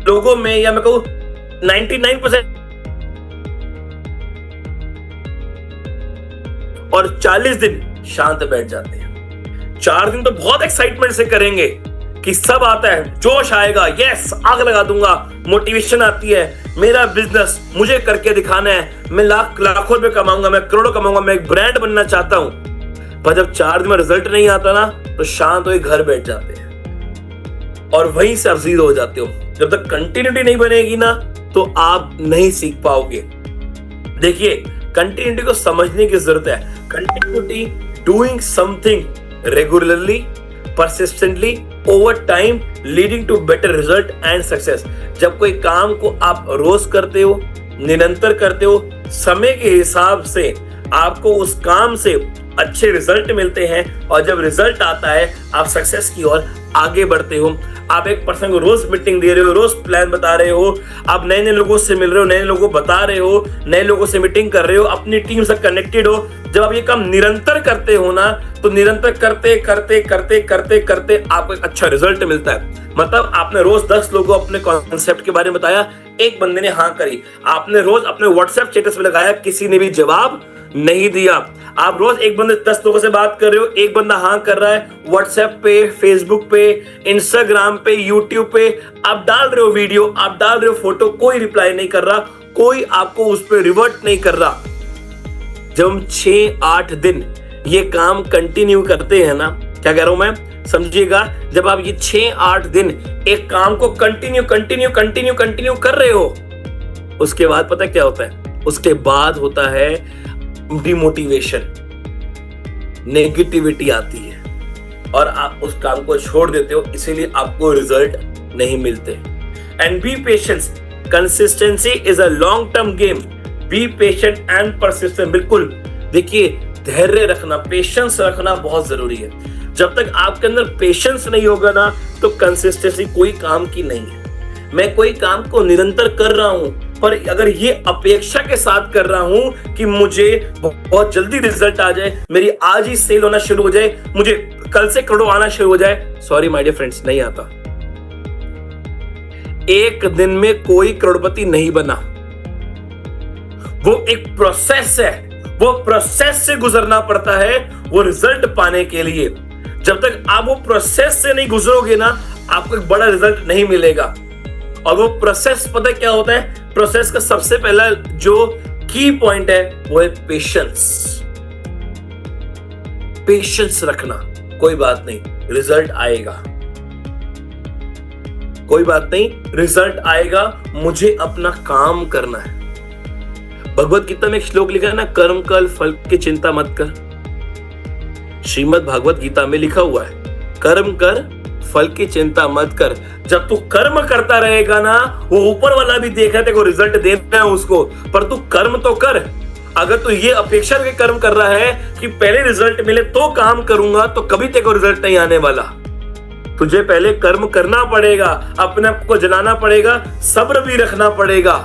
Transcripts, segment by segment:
लोगों में, या मैं कहूँ 99% और 40 दिन शांत बैठ जाते हैं। 4 दिन तो बहुत एक्साइटमेंट से करेंगे कि सब आता है, जोश आएगा, यस आग लगा दूंगा, मोटिवेशन आती है, मेरा बिजनेस मुझे करके दिखाना है, मैं लाखों रुपए कमाऊंगा, मैं करोड़ों कमाऊंगा, मैं एक ब्रांड बनना चाहता हूं। पर जब 4 दिन में रिजल्ट नहीं आता ना, तो शांत होकर घर बैठ जाते हैं और वहीं से आप जीरो हो जाते हो। जब तक कंटिन्यूटी नहीं बनेगी ना, तो आप नहीं सीख पाओगे। देखिए, कंटिन्यूटी को समझने की जरूरत है। Continuity, doing something regularly, persistently, over time, leading to better result and success। जब कोई काम को आप रोज करते हो, निरंतर करते हो, समय के हिसाब से आपको उस काम से अच्छे रिजल्ट मिलते हैं, और जब रिजल्ट आता है आप सक्सेस की ओर आगे बढ़ते हो। आप एक पर्सन को रोज मीटिंग दे रहे हो, रोज प्लान बता रहे हो, आप नए नए लोगों से मिल रहे हो, नए लोगों को बता रहे हो, नए लोगों से मीटिंग कर रहे हो, अपनी टीम से कनेक्टेड हो। जब आप ये काम निरंतर करते हो ना, तो निरंतर करते करते करते करते करते आपको एक अच्छा रिजल्ट मिलता है। मतलब आपने रोज 10 लोगों को अपने कॉन्सेप्ट के बारे में बताया, एक बंदे ने हाँ करी। आपने रोज अपने व्हाट्सएप स्टेटस में लगाया, किसी ने भी जवाब नहीं दिया। आप रोज एक बंदे 10 लोगों से बात कर रहे हो, एक बंदा हाँ कर रहा है, व्हाट्सएप पे, फेसबुक पे, इंस्टाग्राम पे, यूट्यूब पे आप डाल रहे हो वीडियो, आप डाल रहे हो फोटो, कोई रिप्लाई नहीं कर रहा, कोई आपको उस पर रिवर्ट नहीं कर रहा। जब हम 6-8 दिन ये काम कंटिन्यू करते हैं ना, क्या कह रहा हूं मैं, समझिएगा, जब आप ये 6-8 दिन एक काम को कंटिन्यू कंटिन्यू कंटिन्यू कंटिन्यू कर रहे हो, उसके बाद पता क्या होता है? उसके बाद होता है डिमोटिवेशन, नेगेटिविटी आती है और आप उस काम को छोड़ देते हो, इसीलिए आपको रिजल्ट नहीं मिलते। And B patience, consistency is a long term game, be patient and persistent. बिल्कुल, देखिए, धैर्य रखना, पेशेंस रखना बहुत जरूरी है। जब तक आपके अंदर पेशेंस नहीं होगा ना, तो कंसिस्टेंसी कोई काम की नहीं है। मैं कोई काम को निरंतर कर रहा हूं, पर अगर ये अपेक्षा के साथ कर रहा हूं कि मुझे बहुत जल्दी रिजल्ट आ जाए, मेरी आज ही सेल होना शुरू हो जाए, मुझे कल से करोड़ों आना शुरू हो जाए, सॉरी माय डियर फ्रेंड्स, नहीं आता। एक दिन में कोई करोड़पति नहीं बना। वो एक प्रोसेस है, वो प्रोसेस से गुजरना पड़ता है वो रिजल्ट पाने के लिए। जब तक आप वो प्रोसेस से नहीं गुजरोगे ना, आपको एक बड़ा रिजल्ट नहीं मिलेगा। और वो प्रोसेस पता क्या होता है? प्रोसेस का सबसे पहला जो की पॉइंट है वो है पेशेंस। पेशेंस रखना, कोई बात नहीं, रिजल्ट आएगा, कोई बात नहीं, रिजल्ट आएगा, मुझे अपना काम करना है। भगवत गीता में एक श्लोक लिखा है ना, कर्म कर फल की चिंता मत कर। श्रीमद् भागवत गीता में लिखा हुआ है, कर्म कर फल की चिंता मत कर। जब तू कर्म करता रहेगा ना, वो ऊपर वाला भी देख रहा है तेरे को रिजल्ट देना है उसको, पर तू कर्म तो कर। अगर तू ये अपेक्षा करके कर्म कर रहा है कि पहले रिजल्ट मिले तो काम करूंगा, तो कभी तेरे को रिजल्ट नहीं आने वाला। तुझे पहले कर्म करना पड़ेगा, अपने आप को जलाना पड़ेगा, सब्र भी रखना पड़ेगा,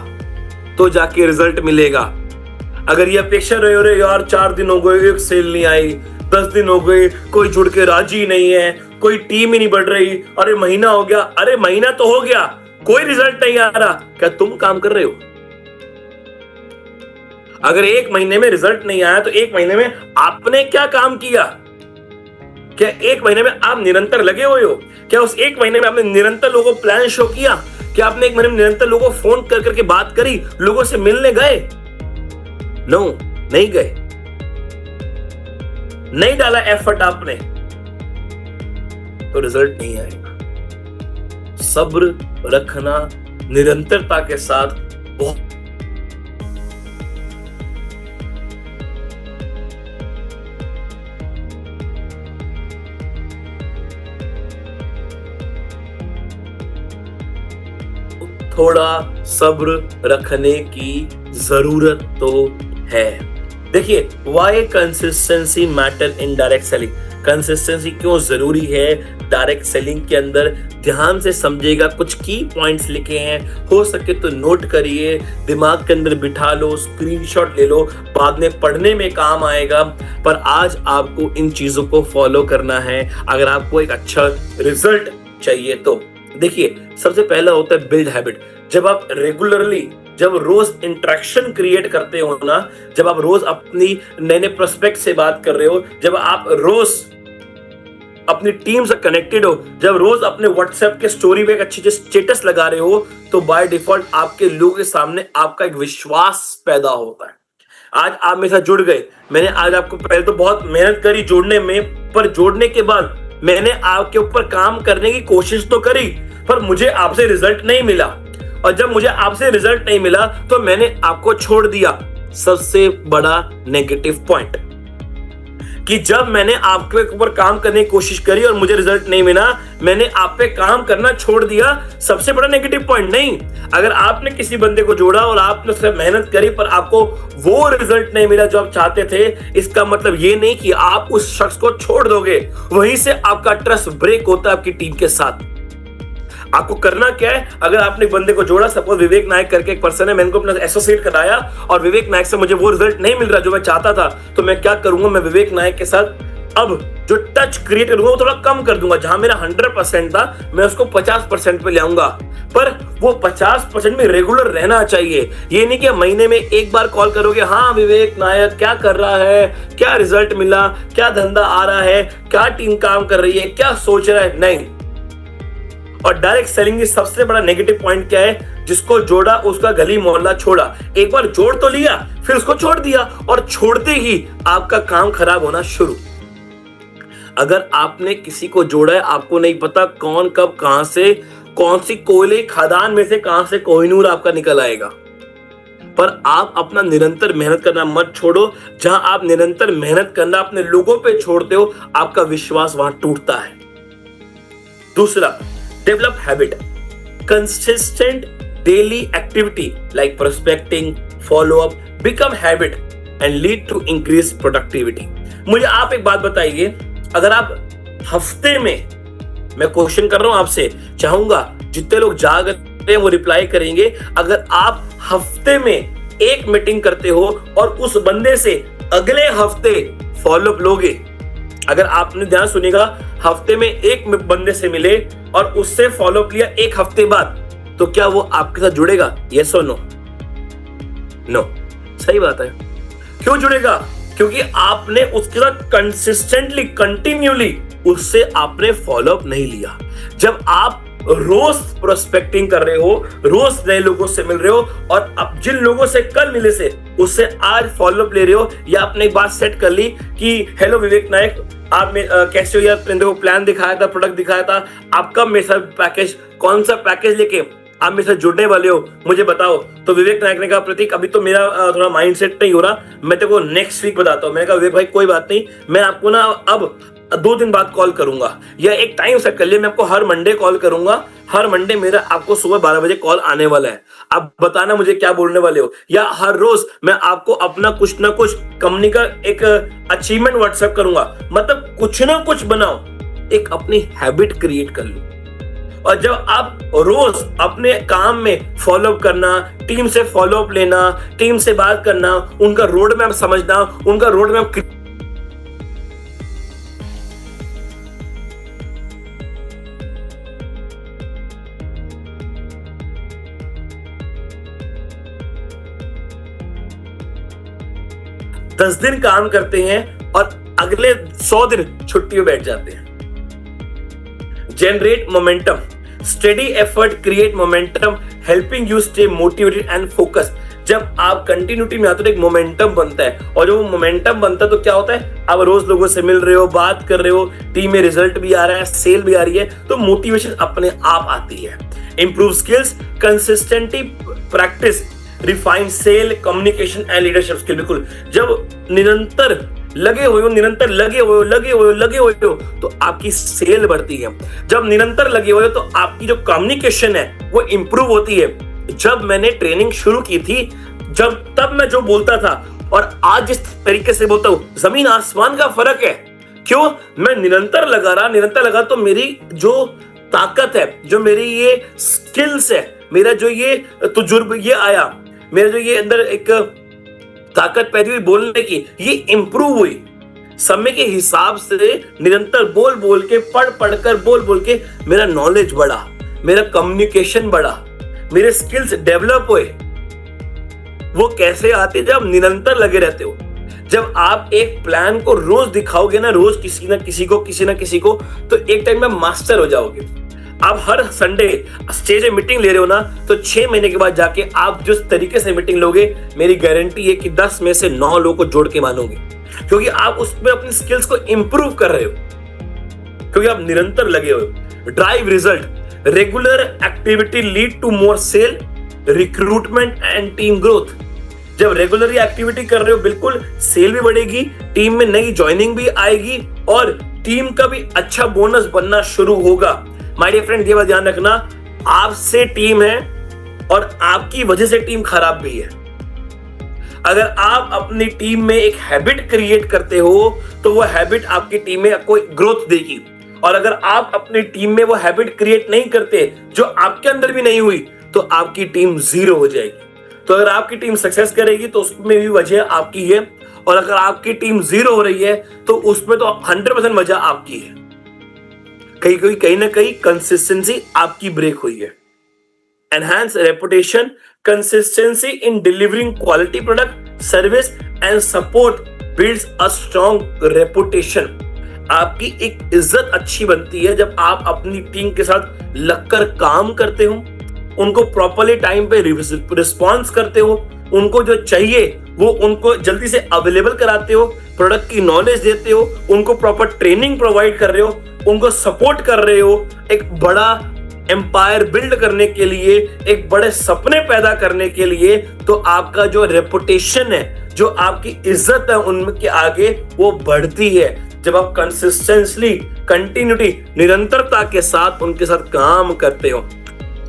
तो जाके रिजल्ट मिलेगा। अगर ये अपेक्षा रहे हो, यार 4 दिन हो गए, एक सेल नहीं आई, 10 दिन हो गए, कोई जुड़ के राजी नहीं है, कोई टीम ही नहीं बढ़ रही, अरे महीना हो गया, अरे महीना तो हो गया, कोई रिजल्ट नहीं आ रहा, क्या तुम काम कर रहे हो? अगर 1 महीने में रिजल्ट नहीं आया, तो 1 महीने में आपने क्या काम किया? क्या 1 महीने में आप निरंतर लगे हुए हो? क्या उस 1 महीने में आपने निरंतर लोगों को प्लान शो किया? क्या आपने 1 महीने में निरंतर लोगों को फोन कर करके बात करी, लोगों से मिलने गए? नो, नहीं गए, नहीं डाला एफर्ट आपने, तो रिजल्ट नहीं आएगा। सब्र रखना, निरंतरता के साथ बहुत थोड़ा सब्र रखने की जरूरत तो है। देखिए, why consistency matter in direct selling. Consistency क्यों जरूरी है डायरेक्ट सेलिंग के अंदर? ध्यान से समझिएगा, कुछ की पॉइंट्स लिखे हैं, हो सके तो नोट करिए, दिमाग के अंदर बिठा लो, स्क्रीनशॉट ले लो, बाद में पढ़ने में काम आएगा। पर आज आपको इन चीजों को फॉलो करना है अगर आपको एक अच्छा रिजल्ट चाहिए तो। देखिए, सबसे पहला होता है बिल्ड हैबिट। जब आप रेगुलरली, जब रोज इंटरेक्शन क्रिएट करते हो ना, जब आप रोज अपनी नए नए प्रोस्पेक्ट से बात कर रहे हो, जब आप रोज अपनी टीम से कनेक्टेड हो, जब रोज अपने व्हाट्सएप के स्टोरी पे एक अच्छी स्टेटस लगा रहे हो, तो बाय डिफॉल्ट आपके लोगों के सामने आपका एक विश्वास पैदा होता है। आज आप मेरे साथ जुड़ गए, मैंने आज आपको पहले तो बहुत मेहनत करी जोड़ने में, पर जोड़ने के बाद मैंने आपके ऊपर काम करने की कोशिश तो करी, पर मुझे आपसे रिजल्ट नहीं मिला। और जब मुझे आपसे रिजल्ट नहीं मिला तो मैंने आपको छोड़ दिया। सबसे बड़ा नेगेटिव पॉइंट कि जब मैंने आपके ऊपर काम करने की कोशिश करी और मुझे रिजल्ट नहीं मिला, मैंने आप पे काम करना छोड़ दिया। सबसे बड़ा नेगेटिव पॉइंट नहीं। अगर आपने किसी बंदे को जोड़ा और आपने उससे मेहनत करी पर आपको वो रिजल्ट नहीं मिला जो आप चाहते थे, इसका मतलब ये नहीं कि आप उस शख्स को छोड़ दोगे। वहीं से आपका ट्रस्ट ब्रेक होता है आपकी टीम के साथ। आपको करना क्या है, अगर आपने एक बंदे को जोड़ा, सपोज विवेक नायक करके एक पर्सन है, मैंने उनको अपना एसोसिएट कराया और विवेक नायक से मुझे वो रिजल्ट नहीं मिल रहा जो मैं चाहता था, तो मैं क्या करूंगा, मैं विवेक नायक के साथ अब जो टच क्रिएट करूंगा वो थोड़ा कम कर दूंगा। जहां मेरा 100% था मैं उसको 50% पे ले आऊंगा, पर वो 50% में रेगुलर रहना चाहिए। ये नहीं कि महीने में एक बार कॉल करोगे, हाँ विवेक नायक क्या कर रहा है, क्या रिजल्ट मिला, क्या धंधा आ रहा है, क्या टीम काम कर रही है, क्या सोच रहा है, नहीं। और डायरेक्ट सेलिंग की सबसे बड़ा नेगेटिव पॉइंट क्या है, जिसको जोड़ा उसका गली मोहल्ला छोड़ा। एक बार जोड़ तो लिया, फिर उसको छोड़ दिया और छोड़ते ही आपका काम खराब होना शुरू। अगर आपने किसी को जोड़ा है, आपको नहीं पता कौन कब कहां से, कौन सी कोयले खदान में से कहां से कोहिनूर आपका निकल आएगा। पर आप अपना निरंतर मेहनत करना मत छोड़ो। जहां आप निरंतर मेहनत करना अपने लोगों पे छोड़ते हो, आपका विश्वास वहां टूटता है। दूसरा, develop habit, consistent daily activity like prospecting, follow up become habit and lead to increased productivity। मुझे आप एक बात बताइए, अगर आप हफ्ते में, मैं क्वेश्चन कर रहा हूं आपसे, चाहूंगा जितने लोग जाग रहे हैं वो रिप्लाई करेंगे, अगर आप हफ्ते में एक मीटिंग करते हो और उस बंदे से अगले हफ्ते फॉलोअप लोगे, अगर आपने ध्यान सुनिएगा, हफ्ते में एक बंदे से मिले और उससे फॉलोअप लिया एक हफ्ते बाद, तो क्या वो आपके साथ जुड़ेगा? यस और नो? नो। सही बात है। क्यों जुड़ेगा? क्योंकि आपने उसके साथ कंसिस्टेंटली, कंटिन्यूली उससे आपने फॉलोअप नहीं लिया। जब आप रोज प्रोस्पेक्टिंग कर रहे हो, रोज नए लोगों से मिल रहे हो और अब जिन लोगों से कल मिले से उससे आज फॉलोअप ले रहे हो, या आपने एक बात सेट कर ली कि हेलो विवेक नायक, आप कैसे हो यार, मैंने प्लान दिखाया था, प्रोडक्ट दिखाया था, आप कब मेरे साथ पैकेज, कौन सा पैकेज लेके आप मेरे साथ जुड़ने वाले हो, मुझे बताओ। तो विवेक नायक ने कहा प्रतीक अभी तो मेरा थोड़ा माइंड सेट नहीं हो रहा, मैं तेरे को नेक्स्ट वीक बताता हूँ। मैंने कहा विवेक भाई कोई बात नहीं, मैं आपको ना अब 2 दिन बाद कॉल करूंगा, या एक टाइम सेट कर लिया, मैं आपको हर मंडे कॉल करूंगा। हर मंडे मेरा आपको सुबह 12 बजे कॉल आने वाला है, आप बताना मुझे क्या बोलने वाले हो। या हर रोज मैं आपको अपना कुछ ना कुछ कंपनी का एक अचीवमेंट व्हाट्सएप करूंगा। मतलब कुछ ना कुछ बनाओ, एक अपनी हैबिट क्रिएट कर लो। और जब आप रोज अपने काम में फॉलोअप करना, टीम से फॉलोअप लेना, टीम से बात करना, उनका रोड मैप समझना, उनका रोड मैप 10 दिन काम करते हैं और अगले 100 दिन छुट्टी में बैठ जाते हैं। Generate momentum, steady effort create momentum, helping you stay motivated and focus. जब आप कंटिन्यूटी में आते हो एक मोमेंटम बनता है, और जब वो मोमेंटम बनता है तो क्या होता है, आप रोज लोगों से मिल रहे हो, बात कर रहे हो, टीम में रिजल्ट भी आ रहा है, सेल भी आ रही है, तो मोटिवेशन अपने आप आती है। Improve skills, consistently practice, refine sell, communication and leadership skill. बिल्कुल, जब निरंतर लगे हुए हो तो आपकी सेल बढ़ती है। जब निरंतर लगे हुए हो तो आपकी जो कम्युनिकेशन है वो इंप्रूव होती है। जब मैंने ट्रेनिंग शुरू की थी, तब मैं जो बोलता था और आज जिस तरीके से बोलता हूं, जमीन आसमान का फर्क है। क्यों? मैं निरंतर लगा तो मेरी जो ताकत है, जो मेरी ये स्किल्स है, मेरा जो ये तजुर्बा ये आया, मेरे जो ये अंदर एक ताकत पैदा हुई बोलने की, ये इंप्रूव हुई। समय के हिसाब से निरंतर बोल के, पढ़ कर बोल के मेरा नॉलेज बढ़ा, मेरा कम्युनिकेशन बढ़ा, मेरे स्किल्स डेवलप हुए। वो कैसे आते? जब निरंतर लगे रहते हो। जब आप एक प्लान को रोज दिखाओगे ना, रोज किसी ना किसी को, तो एक टाइम में मास्टर हो जाओगे। आप हर संडे स्टेज में मीटिंग ले रहे हो ना, तो 6 महीने के बाद जाके आप जिस तरीके से मीटिंग लोगे, मेरी गारंटी है कि 10 में से 9 लोगों को जोड़ के मानोगे, क्योंकि आप उसमें अपनी स्किल्स को इंप्रूव कर रहे हो, क्योंकि आप निरंतर लगे हो। Drive result, regular activity lead to more sell, recruitment and team growth. जब रेगुलरली एक्टिविटी कर रहे हो, बिल्कुल सेल भी बढ़ेगी, टीम में नई ज्वाइनिंग भी आएगी और टीम का भी अच्छा बोनस बनना शुरू होगा। माय डियर फ्रेंड, ये बात ध्यान रखना, आपसे टीम है और आपकी वजह से टीम खराब भी है। अगर आप अपनी टीम में एक हैबिट क्रिएट करते हो, तो वो हैबिट आपकी टीम में कोई ग्रोथ देगी, और अगर आप अपनी टीम में वो हैबिट क्रिएट नहीं करते, जो आपके अंदर भी नहीं हुई, तो आपकी टीम जीरो हो जाएगी। तो अगर आपकी टीम सक्सेस करेगी तो उसमें भी वजह आपकी है, और अगर आपकी टीम जीरो हो रही है तो उसमें तो 100% वजह आपकी है। कहीं ना कहीं कंसिस्टेंसी आपकी ब्रेक हुई है। Enhance reputation, consistency in delivering quality product, service and support builds a strong reputation. आपकी एक इज्जत अच्छी बनती है जब आप अपनी टीम के साथ लगकर काम करते हो, उनको प्रॉपरली टाइम पे रिस्पॉन्स करते हो, उनको जो चाहिए वो उनको जल्दी से अवेलेबल कराते हो, प्रोडक्ट की नॉलेज देते हो, उनको प्रॉपर ट्रेनिंग प्रोवाइड कर रहे हो, उनको सपोर्ट कर रहे हो, एक बड़ा एम्पायर बिल्ड करने के लिए, एक बड़े सपने पैदा करने के लिए। तो आपका जो रेपुटेशन है, जो आपकी इज्जत है उनके आगे, वो बढ़ती है जब आप कंसिस्टेंटली, कंटिन्यूटी, निरंतरता के साथ उनके साथ काम करते हो।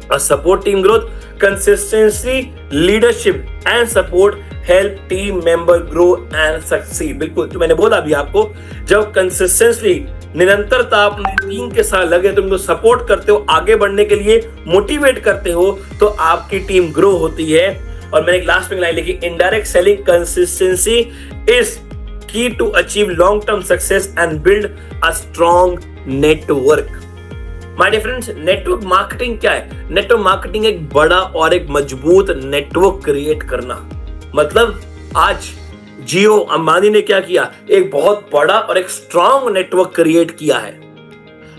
और support team growth, consistency, leadership and support help team member grow and succeed. बिल्कुल, जो मैंने बोला अभी आपको, जब कंसिस्टेंटली, निरंतरता अपनी टीम के साथ लगे, तुम उनको सपोर्ट करते हो, आगे बढ़ने के लिए मोटिवेट करते हो, तो आपकी टीम ग्रो होती है। और मैंने एक लास्ट में लाइन लिखी, indirect selling consistency is key to achieve long term success and build a strong network. My dear friends, network marketing क्या है? नेटवर्क मार्केटिंग एक बड़ा और एक मजबूत नेटवर्क क्रिएट करना। मतलब आज जियो अंबानी ने क्या किया? एक बहुत बड़ा और एक स्ट्रॉन्ग नेटवर्क क्रिएट किया है।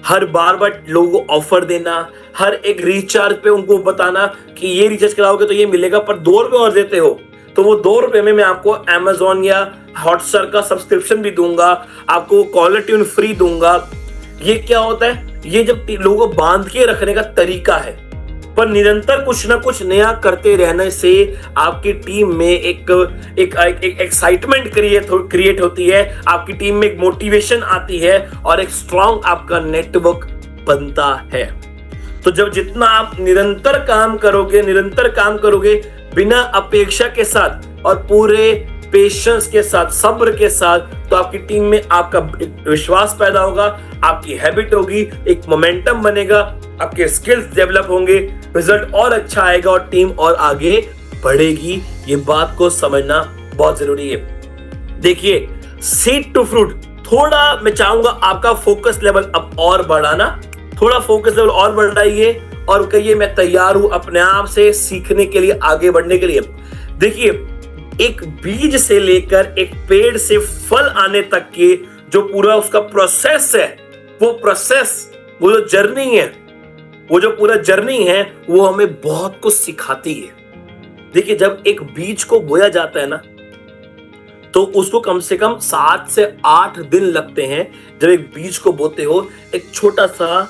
हर बार लोगों को ऑफर देना, हर एक रिचार्ज पे उनको बताना कि ये रिचार्ज कराओगे तो ये मिलेगा, पर 2 रुपए और देते हो तो वो 2 रुपए में मैं आपको अमेजोन या हॉटस्टार का सब्सक्रिप्शन भी दूंगा, आपको कॉलर ट्यून फ्री दूंगा। ये क्या होता है? ये जब लोगों को बांध के रखने का तरीका है। पर निरंतर कुछ ना कुछ नया करते रहने से आपकी टीम में एक एक्साइटमेंट क्रिएट होती है, आपकी टीम में एक मोटिवेशन आती है और एक स्ट्रॉन्ग आपका नेटवर्क बनता है। तो जब जितना आप निरंतर काम करोगे बिना अपेक्षा के साथ और पूरे पेशेंस के साथ, सब्र के साथ, तो आपकी टीम में आपका विश्वास पैदा होगा, आपकी हैबिट होगी, एक मोमेंटम बनेगा, आपके स्किल्स डेवलप होंगे, रिजल्ट और अच्छा आएगा और टीम और आगे बढ़ेगी। ये बात को समझना बहुत जरूरी है। देखिए, सीड टू फ्रूट, थोड़ा मैं चाहूंगा आपका फोकस लेवल अब और बढ़ाना, थोड़ा फोकस लेवल और बढ़ाइए और कहिए मैं तैयार हूं अपने आप से सीखने के लिए, आगे बढ़ने के लिए। देखिए, एक बीज से लेकर एक पेड़ से फल आने तक के जो पूरा उसका प्रोसेस है, वो जो जर्नी है, वो जो पूरा जर्नी है, वो हमें बहुत कुछ सिखाती है। देखिए, जब एक बीज को बोया जाता है ना, तो उसको कम से कम 7 से 8 दिन लगते हैं। जब एक बीज को बोते हो, एक छोटा सा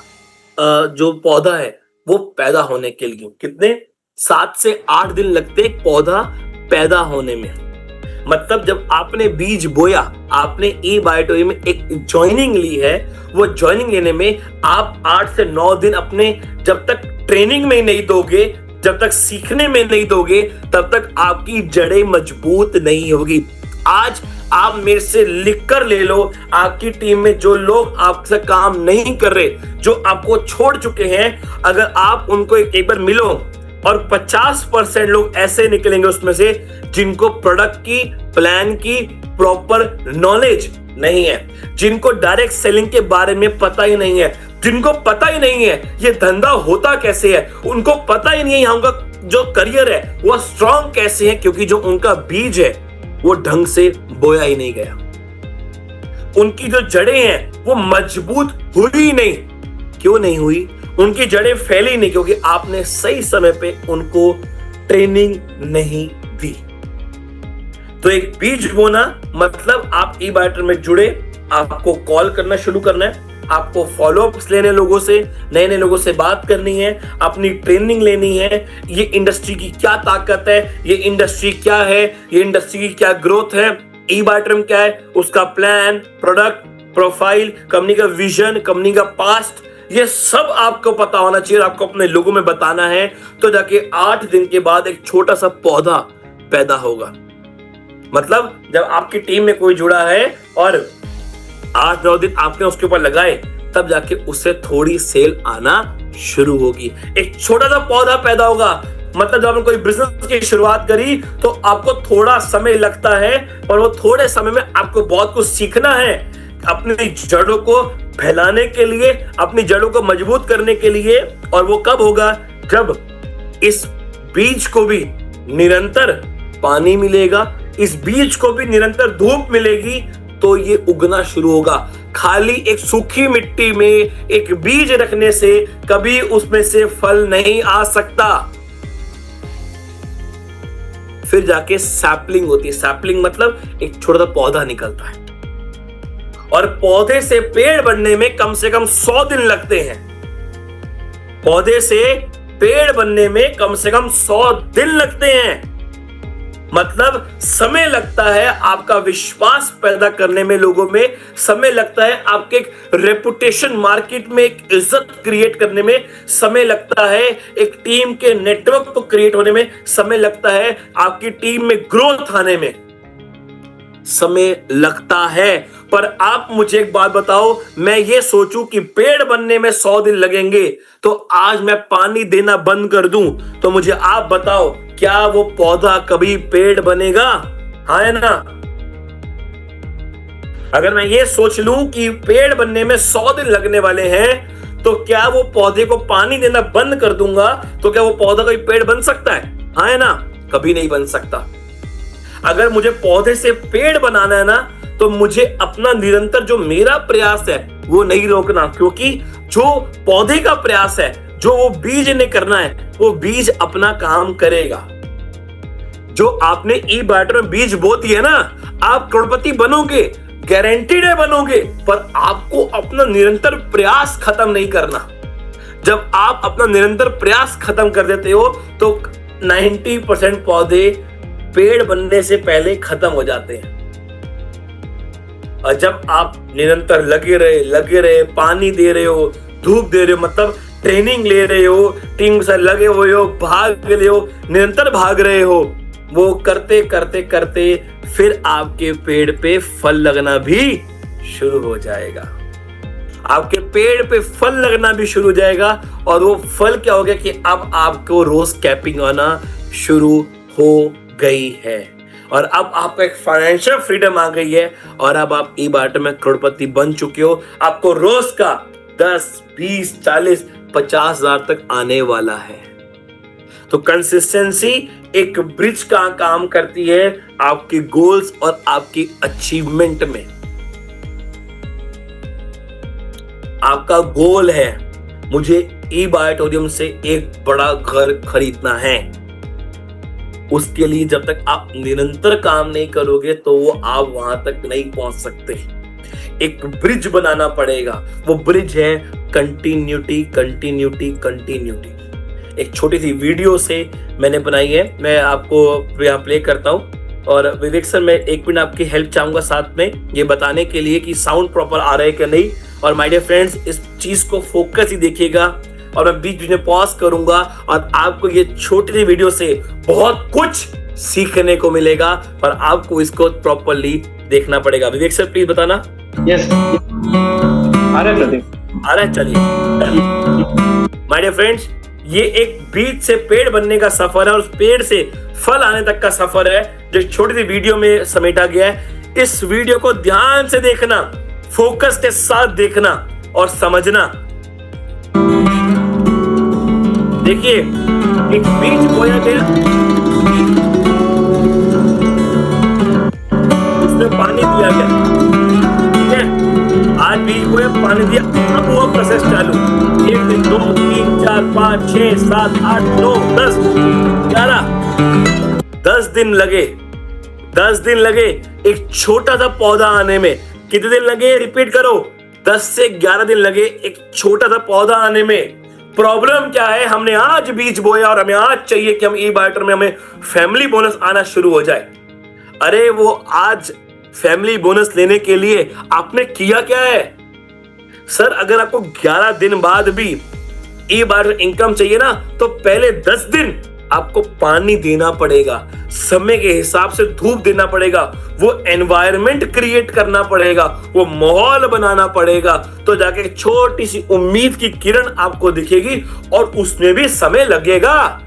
जो पौधा है वो पैदा होने के लिए कितने 7 से 8 दिन लगते एक पौधा पैदा होने में। मतलब जब आपने बीज बोया, आपने ई बायोटोरी में एक ज्वाइनिंग ली है, वो ज्वाइनिंग लेने में आप 8 से 9 दिन अपने जब तक ट्रेनिंग में नहीं दोगे, जब तक सीखने में नहीं दोगे, तब तक आपकी जड़ें मजबूत नहीं होगी। आज आप मेरे से लिख कर ले लो, आपकी टीम में जो लोग आपसे काम नहीं कर रहे, जो आपको छोड़ चुके हैं, अगर आप उनको एक बार मिलो और 50% लोग ऐसे निकलेंगे उसमें से जिनको प्रोडक्ट की, प्लान की प्रॉपर नॉलेज नहीं है, जिनको डायरेक्ट सेलिंग के बारे में पता ही नहीं है, जिनको पता ही नहीं है ये धंधा होता कैसे है, उनको पता ही नहीं है यहाँ का जो करियर है वो स्ट्रांग कैसे है, क्योंकि जो उनका बीज है वो ढंग से बोया ही नहीं गया। उनकी जो जड़ें हैं वो मजबूत हुई नहीं। क्यों नहीं हुई? उनकी जड़ें फैली नहीं क्योंकि आपने सही समय पे उनको ट्रेनिंग नहीं दी। तो एक बीज बोना मतलब आप ई-बाइटर में जुड़े, आपको कॉल करना शुरू करना है, आपको फॉलोअप्स लेने लोगों से, नए नए लोगों से बात करनी है, अपनी ट्रेनिंग लेनी है। ये इंडस्ट्री की क्या ताकत है, ये इंडस्ट्री क्या है, ये इंडस्ट्री की क्या ग्रोथ है, ई-बाइटर क्या है, उसका प्लान, प्रोडक्ट, प्रोफाइल, कंपनी का विजन, कंपनी का पास्ट, ये सब आपको पता होना चाहिए। आपको अपने लोगों में बताना है, तो जाके 8 दिन के बाद एक छोटा सा पौधा पैदा होगा। मतलब जब आपकी टीम में कोई जुड़ा है और 8-9 दिन आपने उसके ऊपर लगाए, तब जाके उससे थोड़ी सेल आना शुरू होगी। एक छोटा सा पौधा पैदा होगा। मतलब जब आपने कोई बिजनेस की शुरुआत करी तो आपको थोड़ा समय लगता है, और वो थोड़े समय में आपको बहुत कुछ सीखना है अपनी जड़ों को फैलाने के लिए, अपनी जड़ों को मजबूत करने के लिए। और वो कब होगा? जब इस बीज को भी निरंतर पानी मिलेगा, इस बीज को भी निरंतर धूप मिलेगी, तो ये उगना शुरू होगा। खाली एक सूखी मिट्टी में एक बीज रखने से कभी उसमें से फल नहीं आ सकता। फिर जाके सैपलिंग होती है। सैपलिंग मतलब एक छोटा सा पौधा निकलता है, और पौधे से पेड़ बनने में कम से कम 100 दिन लगते हैं। पौधे से पेड़ बनने में कम से कम 100 दिन लगते हैं। मतलब समय लगता है आपका विश्वास पैदा करने में, लोगों में समय लगता है आपके एक रेपुटेशन मार्केट में, एक इज्जत क्रिएट करने में समय लगता है, एक टीम के नेटवर्क को क्रिएट होने में समय लगता है, आपकी टीम में ग्रोथ आने में समय लगता है। पर आप मुझे एक बात बताओ, मैं ये सोचूं कि पेड़ बनने में 100 दिन लगेंगे, तो आज मैं पानी देना बंद कर दूं, तो मुझे आप बताओ क्या वो पौधा कभी पेड़ बनेगा? हाँ है ना? अगर मैं ये सोच लूं कि पेड़ बनने में 100 दिन लगने वाले हैं, तो क्या वो पौधे को पानी देना बंद कर दूंगा, तो क्या वो पौधा कभी पेड़ बन सकता है? हाँ है ना? कभी नहीं बन सकता। अगर मुझे पौधे से पेड़ बनाना है ना, तो मुझे अपना निरंतर जो मेरा प्रयास है वो नहीं रोकना, क्योंकि जो पौधे का प्रयास है, जो वो बीज ने करना है, वो बीज अपना काम करेगा। जो आपने ई-बाइटर में बीज बो दिए ना, आप करोड़पति बनोगे, गारंटीड है बनोगे, पर आपको अपना निरंतर प्रयास खत्म नहीं करना। जब आप अपना निरंतर प्रयास खत्म कर देते हो तो 90% पौधे पेड़ बनने से पहले खत्म हो जाते हैं। और जब आप निरंतर लगे रहे, पानी दे रहे हो, धूप दे रहे हो, मतलब ट्रेनिंग ले रहे हो, टीम से लगे हुए हो, भाग रहे हो, निरंतर भाग रहे हो, वो करते करते करते फिर आपके पेड़ पे फल लगना भी शुरू हो जाएगा। आपके पेड़ पे फल लगना भी शुरू हो जाएगा, और वो फल क्या हो गया कि अब आपको रोज कैपिंग आना शुरू हो गई है, और अब आपको एक फाइनेंशियल फ्रीडम आ गई है, और अब आप ई-बाइटर में करोड़पति बन चुके हो। आपको रोज का 10, 20, 40, 50 हजार तक आने वाला है। तो कंसिस्टेंसी एक ब्रिज का काम करती है आपकी गोल्स और आपकी अचीवमेंट में। आपका गोल है मुझे ई-बाइटोरियम से एक बड़ा घर खरीदना है, उसके लिए जब तक आप निरंतर काम नहीं करोगे तो वो आप वहां तक नहीं पहुंच सकते। एक ब्रिज बनाना पड़ेगा। वो ब्रिज है कंटिन्यूटी, कंटिन्यूटी, कंटिन्यूटी। एक छोटी सी वीडियो से मैंने बनाई है, मैं आपको यहाँ प्ले करता हूँ। और विवेक सर, मैं 1 मिनट आपकी हेल्प चाहूंगा साथ में ये बताने के लिए कि साउंड प्रॉपर आ रहा है कि नहीं। और माय डियर फ्रेंड्स, इस चीज को फोकस ही देखिएगा, और मैं बीच बीच में पॉज करूंगा, और आपको ये छोटी सी वीडियो से बहुत कुछ सीखने को मिलेगा, पर आपको इसको प्रॉपरली देखना पड़ेगा। विवेक सर प्लीज बताना। यस, आ रहा है प्रदीप, आ रहा है, चलिए। माय डियर फ्रेंड्स, ये एक बीज से पेड़ बनने का सफर है, और उस पेड़ से फल आने तक का सफर है, जो छोटी सी वीडियो में समेटा गया है। इस वीडियो को ध्यान से देखना, फोकस के साथ देखना और समझना देखिए एक बीज बोया गया, उसमें पानी दिया गया, ठीक है, आज बीज बोया, पानी दिया, अब वो प्रोसेस चालू, 1 दिन 2 3 4 5 6 7 8 9 10 11 10 दिन लगे, 10 दिन लगे एक छोटा सा पौधा आने में। कितने दिन लगे, रिपीट करो, 10 से 11 दिन लगे एक छोटा सा पौधा आने में। प्रॉब्लम क्या है, हमने आज बीज बोया और हमें आज चाहिए कि हम ई बायोटर में हमें फैमिली बोनस आना शुरू हो जाए। अरे वो आज फैमिली बोनस लेने के लिए आपने किया क्या है? सर अगर आपको 11 दिन बाद भी ई बायोटर इनकम चाहिए ना, तो पहले 10 दिन आपको पानी देना पड़ेगा, समय के हिसाब से धूप देना पड़ेगा, वो एनवायरनमेंट क्रिएट करना पड़ेगा, वो माहौल बनाना पड़ेगा, तो जाके छोटी सी उम्मीद की किरण आपको दिखेगी। और उसमें भी समय लगेगा,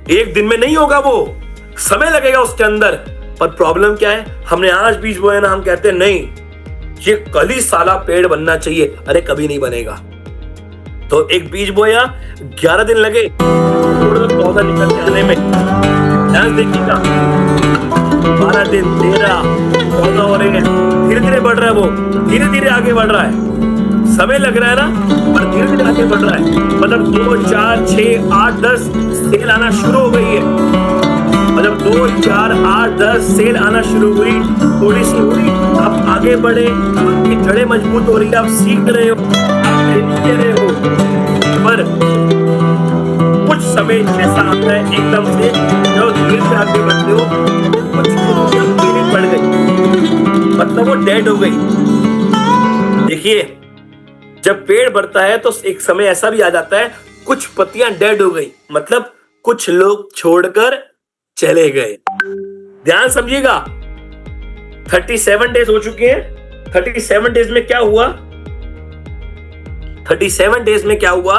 एक दिन में नहीं होगा, वो समय लगेगा उसके अंदर। पर प्रॉब्लम क्या है, हमने आज बीज बोया ना, हम कहते हैं नहीं ये कल ही साला पेड़ बनना चाहिए। अरे कभी नहीं बनेगा। तो एक बीज बोया, 11 दिन लगे पौधा निकल के आने में, ध्यान देखिएगा, 12 दिन 13 पौधा हो रहे हैं, धीरे धीरे बढ़ रहा है, वो धीरे धीरे आगे बढ़ रहा है, समय लग रहा है ना, पर धीरे धीरे आगे बढ़ रहा है। मतलब 2 4 6 8 10 सेल आना शुरू हो गई है। मतलब 2 4 8 10 सेल आना शुरू हुई, थोड़ी सी हुई, आप आगे बढ़े, आपकी जड़ें मजबूत हो रही है, आप सीख रहे हो, आप ट्रेनिंग ले रहे हो। पर कुछ समय ऐसा आता है एकदम से, जब धीरे से आगे बढ़ते हो, कुछ पीली पड़ गई, मतलब वो डेड हो गई। देखिए जब पेड़ बढ़ता है तो एक समय ऐसा भी आ जाता है, कुछ पत्तियां डेड हो गई, मतलब कुछ लोग छोड़कर चले गए। ध्यान समझिएगा, 37 डेज हो चुके हैं। 37 डेज में क्या हुआ, 37 डेज में क्या हुआ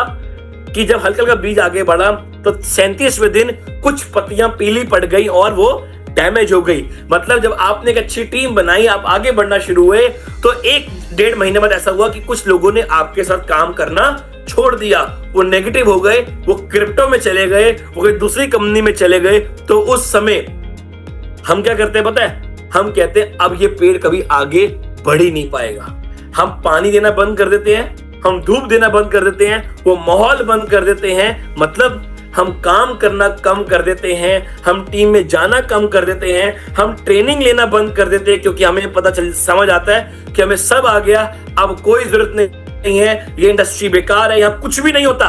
कि जब हल्का हल्का बीज आगे बढ़ा तो 37वें दिन कुछ पत्तियां पीली पड़ गई और वो डैमेज हो गई। मतलब जब आपने एक अच्छी टीम बनाई, आप आगे बढ़ना शुरू हुए, तो 1-1.5 महीने बाद ऐसा हुआ कि कुछ लोगों ने आपके साथ काम करना छोड़ दिया, वो नेगेटिव हो गए, वो क्रिप्टो में चले गए, वो कोई दूसरी कंपनी में चले गए। तो उस समय हम क्या करते हैं पता है, हम कहते हैं अब ये पेड़ कभी आगे बढ़ ही नहीं पाएगा। हम पानी देना बंद कर देते हैं, हम धूप देना बंद कर देते हैं, वो माहौल बंद कर देते हैं, मतलब हम काम करना कम कर देते हैं, हम टीम में जाना कम कर देते हैं, हम ट्रेनिंग लेना बंद कर देते हैं, क्योंकि हमें समझ आता है कि हमें सब आ गया, अब कोई जरूरत नहीं है, ये इंडस्ट्री बेकार है, यहां कुछ भी नहीं होता।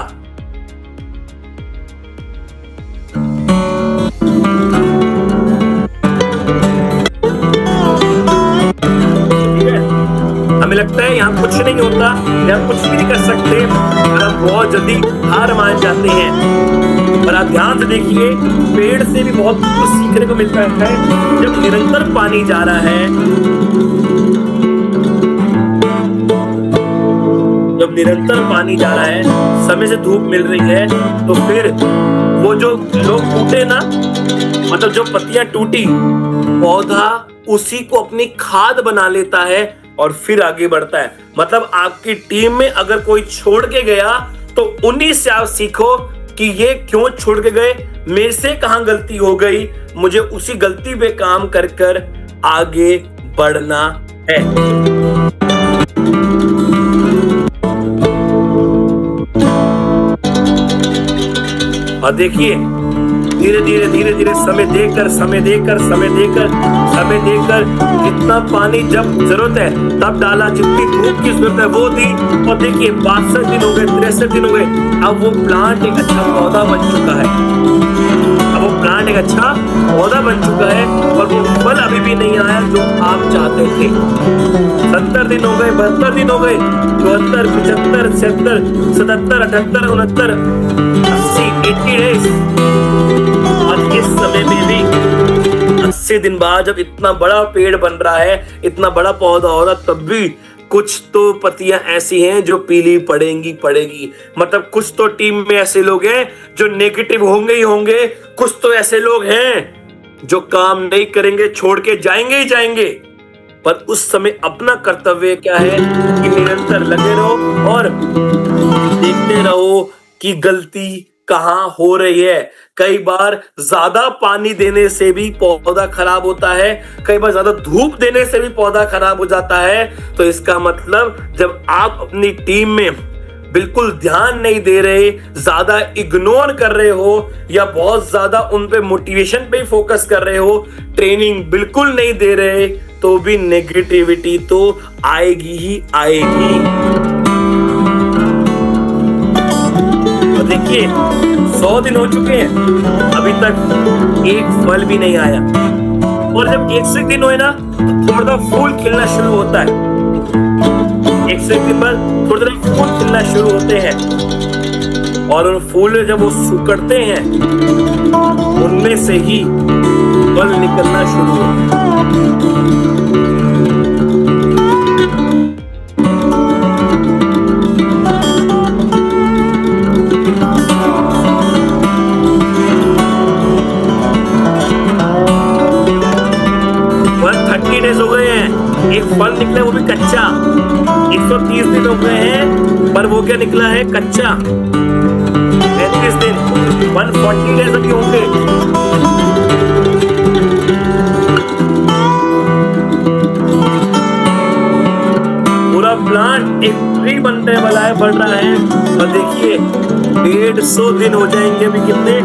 हमें लगता है यहाँ कुछ नहीं होता, यहाँ कुछ भी नहीं कर सकते, और हम बहुत जल्दी हार मान जाते हैं। पर आप ध्यान से देखिए, पेड़ से भी बहुत कुछ सीखने को मिलता है। जब निरंतर पानी जा रहा है, जब निरंतर पानी जा रहा है, समय से धूप मिल रही है, तो फिर वो जो लोग टूटे ना, मतलब जो पत्तियां टूटी, पौधा उसी को अपनी खाद बना लेता है और फिर आगे बढ़ता है। मतलब आपकी टीम में अगर कोई छोड़ के गया, तो उन्हीं से आप सीखो कि ये क्यों छोड़ के गए, मेरे से कहां गलती हो गई, मुझे उसी गलती पे काम कर कर आगे बढ़ना है। और देखिए धीरे धीरे धीरे धीरे समय देकर जितना पानी जब जरूरत है तब डाला, जितनी धूप की जरूरत है वो दी। और देखिए 62 दिन हो गए, 63 दिन हो गए, अब वो प्लांट एक अच्छा पौधा बन चुका है, और वो फल अभी भी नहीं आया जो आप चाहते थे। 70 दिन हो गए, 72 दिन हो गए, 74 75 76 77 78 69 80 डेज। और इस समय में भी 80 दिन बाद जब इतना बड़ा पेड़ बन रहा है, इतना बड़ा पौधा हो रहा, तब भी कुछ तो पत्तियां ऐसी हैं जो पीली पड़ेगी। मतलब कुछ तो टीम में ऐसे लोग हैं जो नेगेटिव होंगे ही होंगे, कुछ तो ऐसे लोग हैं जो काम नहीं करेंगे, छोड़ के जाएंगे। पर उस समय अपना कर्तव्य क्या है कि निरंतर लगे रहो और देखते रहो कि गलती कहाँ हो रही है। कई बार ज्यादा पानी देने से भी पौधा खराब होता है, कई बार ज्यादा धूप देने से भी पौधा खराब हो जाता है। तो इसका मतलब जब आप अपनी टीम में बिल्कुल ध्यान नहीं दे रहे, ज्यादा इग्नोर कर रहे हो, या बहुत ज्यादा उन पे मोटिवेशन पे फोकस कर रहे हो, ट्रेनिंग बिल्कुल नहीं दे रहे, तो भी नेगेटिविटी तो आएगी ही आएगी। तो देखिए 100 दिन हो चुके हैं, अभी तक एक फल भी नहीं आया। और जब 101 दिन हुए ना तो थोड़ा फूल खिलना शुरू होता है। 101 दिन बाद थोड़ी देर फूल खिलना शुरू होते हैं, और उन फूल जब वो सुकड़ते हैं उनमें से ही फल निकलना शुरू होता है। हो गए हैं, एक फल निकला वो भी कच्चा। 130 दिन हो गए हैं, पर वो क्या निकला है? कच्चा। 35 दिन, 140 डेज अभी होंगे। पूरा प्लांट एक ट्री बनने वाला है, बढ़ रहा है। और देखिए 150 दिन हो जाएंगे अभी। कितने?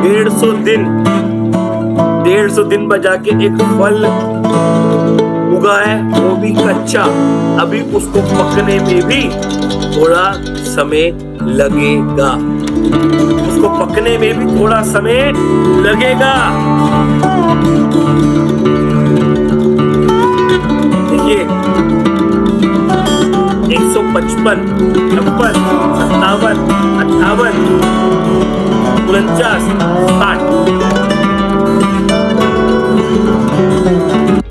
150 दिन। 150 दिन पर जाके एक फल उगा है, वो भी कच्चा। अभी उसको पकने में भी थोड़ा समय लगेगा, उसको पकने में भी थोड़ा समय लगेगा। देखिए 155, 56, 57, 58, 49, 60,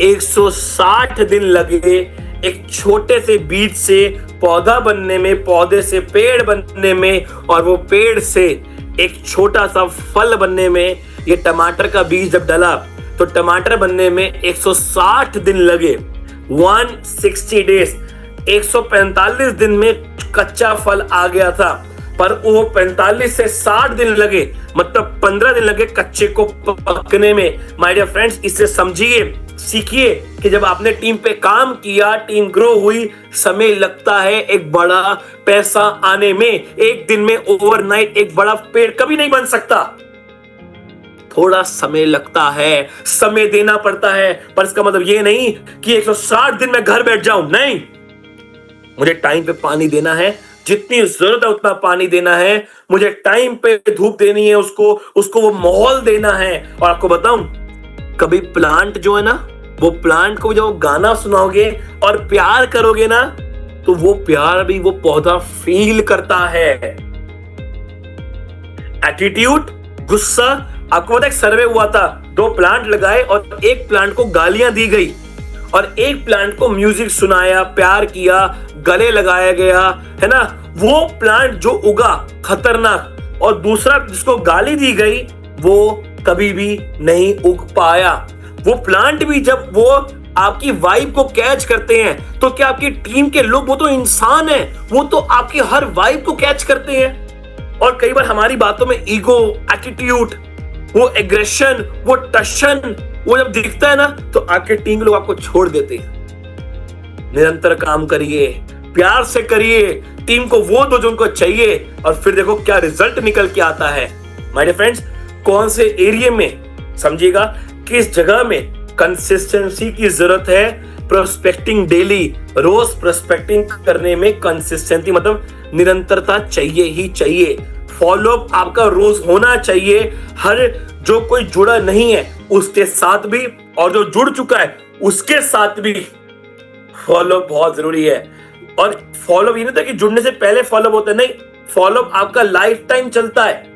160 दिन लगे एक छोटे से बीज से पौधा बनने में, पौधे से पेड़ बनने में, और वो पेड़ से एक छोटा सा फल बनने में। ये टमाटर का बीज जब डला तो टमाटर बनने में 160 दिन लगे, 160 डेज। 145 दिन में कच्चा फल आ गया था, पर वो 45 से 60 दिन लगे, मतलब 15 दिन लगे कच्चे को पकने में। माय डियर फ्रेंड्स, इससे समझिए, सीखिए कि जब आपने टीम पे काम किया, टीम ग्रो हुई, समय लगता है एक बड़ा पैसा आने में। एक दिन में ओवरनाइट एक बड़ा पेड़ कभी नहीं बन सकता, थोड़ा समय लगता है, समय देना पड़ता है। पर इसका मतलब ये नहीं कि 160 दिन में घर बैठ जाऊं, नहीं। मुझे टाइम पे पानी देना है, जितनी जरूरत है उतना पानी देना है, मुझे टाइम पे धूप देनी है, उसको वो माहौल देना है। और आपको बताऊं, कभी प्लांट जो है ना, वो प्लांट को जब गाना सुनाओगे और प्यार करोगे ना, तो वो प्यार भी वो पौधा फील करता है। एटीट्यूड, गुस्सा। आपको पता है, एक सर्वे हुआ था, 2 प्लांट लगाए और एक प्लांट को गालियां दी गई और एक प्लांट को म्यूजिक सुनाया, प्यार किया, गले लगाया गया, है ना। वो प्लांट जो उगा खतरनाक, और दूसरा जिसको गाली दी गई वो कभी भी नहीं उग पाया। वो प्लांट भी जब वो आपकी वाइब को कैच करते हैं, तो क्या आपकी टीम के लोग, वो तो इंसान है, वो तो आपकी हर वाइब को कैच करते हैं। और कई बार हमारी बातों में ईगो, एटीट्यूड, वो एग्रेशन, वो टशन, वो जब दिखता है ना, तो आपके टीम के लोग आपको छोड़ देते हैं। निरंतर काम करिए, प्यार से करिए, टीम को वो दो जो उनको चाहिए, और फिर देखो क्या रिजल्ट निकल के आता है। माय डियर फ्रेंड्स, कौन से एरिया में, समझिएगा, किस जगह में कंसिस्टेंसी की जरूरत है। प्रोस्पेक्टिंग डेली, रोज प्रोस्पेक्टिंग करने में कंसिस्टेंसी मतलब निरंतरता चाहिए ही चाहिए। फॉलोअप आपका रोज होना चाहिए। हर जो कोई जुड़ा नहीं है उसके साथ भी, और जो जुड़ चुका है उसके साथ भी फॉलोअप बहुत जरूरी है। और फॉलोअप ये नहीं था कि जुड़ने से पहले फॉलोअप होता है, नहीं, फॉलोअप आपका लाइफ टाइम चलता है।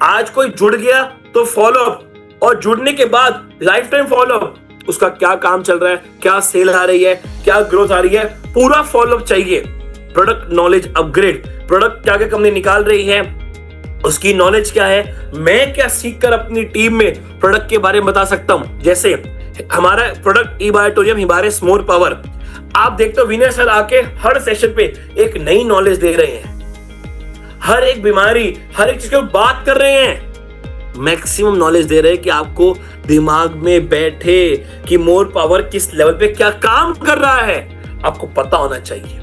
आज कोई जुड़ गया तो फॉलोअप, और जुड़ने के बाद लाइफ टाइम फॉलोअप। उसका क्या काम चल रहा है, क्या सेल आ रही है, क्या ग्रोथ आ रही है, पूरा फॉलोअप चाहिए। प्रोडक्ट नॉलेज अपग्रेड, प्रोडक्ट क्या क्या कंपनी निकाल रही है, उसकी नॉलेज क्या है, मैं क्या सीखकर अपनी टीम में प्रोडक्ट के बारे में बता सकता हूं। जैसे हमारा प्रोडक्ट ई-बायोटोरियम हिमालयस मोर पावर, आप देखते हो विनय सर आके हर सेशन पे एक नई नॉलेज दे रहे हैं। हर एक बीमारी, हर एक चीज की बात कर रहे हैं। मैक्सिमम नॉलेज दे रहे हैं कि आपको दिमाग में बैठे कि मोर पावर किस लेवल पे क्या काम कर रहा है, आपको पता होना चाहिए।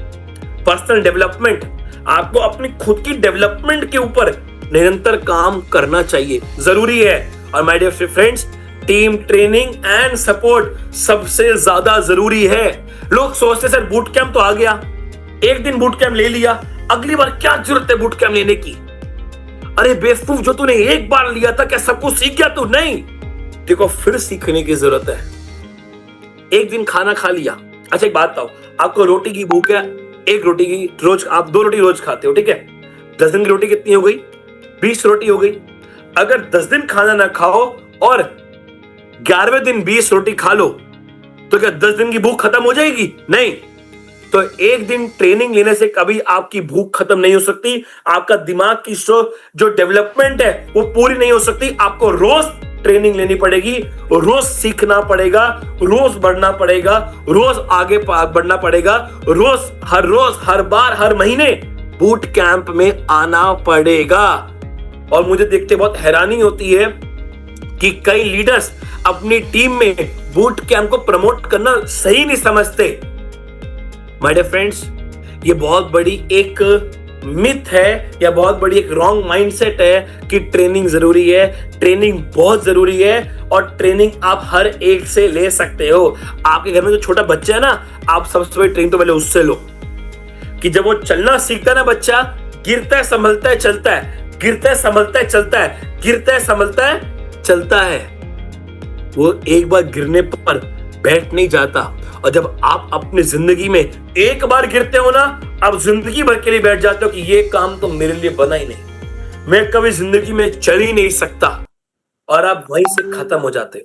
पर्सनल डेवलपमेंट, आपको अपनी खुद की डेवलपमेंट के ऊपर निरंतर काम करना चाहिए, जरूरी है। और my dear friends, team training and support सबसे ज्यादा जरूरी है। लोग सोचते सर बूट कैंप तो आ गया, एक दिन बूट कैंप ले लिया, अगली बार क्या जरूरत है बूट कैंप लेने की? अरे बेवकूफ, जो तूने एक बार लिया था क्या सब कुछ सीख गया तू? नहीं, देखो फिर सीखने की जरूरत है। एक दिन खाना खा लिया, अच्छा एक बात बताओ, आपको रोटी की भूख है, एक रोटी की रोज, आप 2 रोटी रोज खाते हो, ठीक है, 10 दिन की रोटी कितनी हो गई? 20 रोटी हो गई। अगर 10 दिन खाना ना खाओ और 11वें दिन 20 रोटी खा लो, तो क्या 10 दिन की भूख खत्म हो जाएगी? नहीं। तो एक दिन ट्रेनिंग लेने से कभी आपकी भूख खत्म नहीं हो सकती, आपका दिमाग की जो डेवलपमेंट है वो पूरी नहीं हो सकती। आपको रोज ट्रेनिंग लेनी पड़ेगी, रोज सीखना पड़ेगा, रोज बढ़ना पड़ेगा, रोज आगे बढ़ना पड़ेगा, रोज हर बार हर महीने बूट कैंप में आना पड़ेगा। और मुझे देखते बहुत हैरानी होती है कि कई लीडर्स अपनी टीम में बूट कैंप को प्रमोट करना सही नहीं समझते। माय डियर फ्रेंड्स, ये बहुत बड़ी एक मिथ है या बहुत बड़ी एक रॉन्ग माइंडसेट है कि ट्रेनिंग जरूरी है। ट्रेनिंग बहुत जरूरी है और ट्रेनिंग आप हर एक से ले सकते हो। आपके घर में जो छोटा बच्चा है ना, आप सबसे पहले ट्रेनिंग तो पहले उससे लो कि जब वो चलना सीखता है ना बच्चा, गिरता है संभलता है चलता है, गिरता है संभलता है चलता है, गिरता है संभलता है चलता है। वो एक बार गिरने पर बैठ नहीं जाता। और जब आप अपनी जिंदगी में एक बार गिरते हो ना, आप जिंदगी भर के लिए बैठ जाते हो कि ये काम तो मेरे लिए बना ही नहीं, मैं कभी जिंदगी में चल ही नहीं सकता, और आप वहीं से खत्म हो जाते।